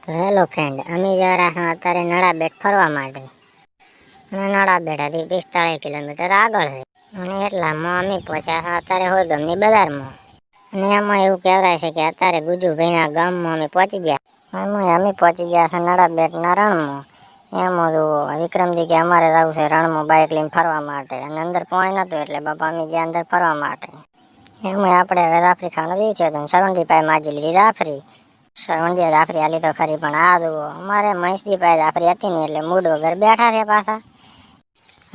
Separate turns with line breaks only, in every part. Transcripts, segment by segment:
તો hello friend, અમે જઈ રહ્યા છીએ અત્યારે નળાબેટ ફરવા માટે. અને નળાબેટથી 45 કિલોમીટર આગળ છે. અને એટલામાં અમે પહોંચ્યા હતા અત્યારે હોળગમની બજારમાં. અને એમાં એવું કહેવાય છે કે અત્યારે ગુજુભાઈના ગામમાં અમે પહોંચી ગયા. અમે પહોંચી ગયા છે નળાબેટના રણમાં. એમાં તો વિક્રમજી કે અમારે જવું છે રણમાં બાઇક લઈને ફરવા માટે. અને અંદર પાણી નહોતું એટલે બાપા અમે ગયા અંદર ફરવા માટે. એમાં આપણે હવે જાફરી ખાવાનો દિવસ છે તો સરવણજી પાસે માજી લીધી જાફરી. સરવણજીએ જાફરી આલી તો ખરી, પણ આ જુઓ અમારે મહેશજી પાસે જાફરી હતી ને એટલે મૂડ વગર બેઠા છે પાછા.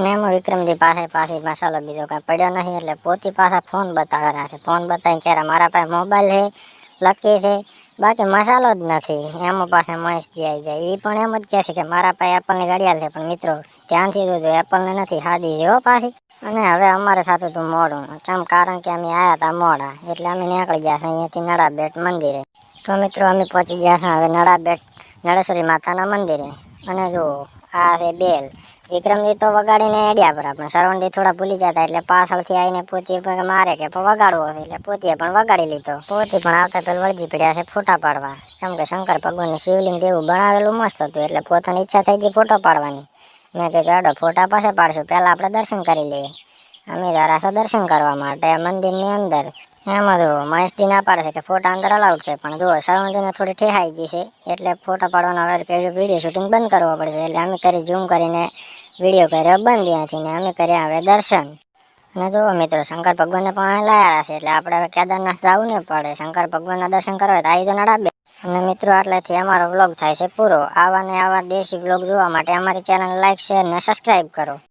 ને એમાં વિક્રમજી પાછી મસાલો બીજો કાંઈ પડ્યો નહીં એટલે પોતી પાછા ફોન બતાવેલા છે. ફોન બતાવીને ક્યારે મારા પાસે મોબાઈલ છે, લકી છે, બાકી મસાલો જ નથી. એમાં પાસે મહેશજી આવી જાય. એ પણ એમ જ કહે છે કે મારા પાસે એપલની ઘડિયાળ છે, પણ મિત્રો ધ્યાનથી જોજો એપલને નથી, સાદી છે હો પાછી. અને હવે અમારે સાથે તો મોડું ચમ, કારણ કે અમે આવ્યા હતા મોડા એટલે અમે નીકળી ગયા છે અહીંયાથી નળાબેટ મંદિરે. તો મિત્રો અમે પહોંચી ગયા છે હવે નળાબેટ નળેશ્વરી માતાના મંદિરે. અને જો આ છે બેલ. વિક્રમજી તો વગાડીને એડ્યા પર, પણ સરવણજી થોડા ભૂલી જતા એટલે પાછળથી આવીને પોતી મારે કે વગાડવો હોય એટલે પોતીએ પણ વગાડી લીધો. પોતી પણ આવતા તો વળગી પડ્યા છે ફોટા પાડવા. કેમ કે શંકર ભગવાનની શિવલિંગ જેવું બનાવેલું મસ્ત હતું એટલે પોતાની ઈચ્છા થઈ ગઈ ફોટો પાડવાની. મેં કીધું ચાલો ફોટા પાસે પાડશું, પહેલાં આપણે દર્શન કરી લઈએ. અમે જરા છો દર્શન કરવા માટે મંદિરની અંદર. એમાં જો મહેશજી ના પાડે છે કે ફોટા અંદર અલાઉડ છે, પણ જો સરવણજીને થોડી ઠેહાઈ ગઈ છે એટલે ફોટા પાડવાનો હવે વિડીયો શૂટિંગ બંધ કરવો પડશે. એટલે અમે કરી ઝૂમ કરીને વિડીયો કર્યો બંધ ત્યાંથી ને અમે કર્યા હવે દર્શન. અને જુઓ મિત્રો શંકર ભગવાનને પણ લાયા છે એટલે આપણે હવે કેદારનાથ જવું ને પડે. શંકર ભગવાનના દર્શન કરવા તો આવી તો નળાબેટ. અને મિત્રો આટલેથી અમારો વ્લોગ થાય છે પૂરો. આવા ને આવા દેશી વ્લોગ જોવા માટે અમારી ચેનલ લાઈક, શેર ને સબસ્ક્રાઈબ કરો.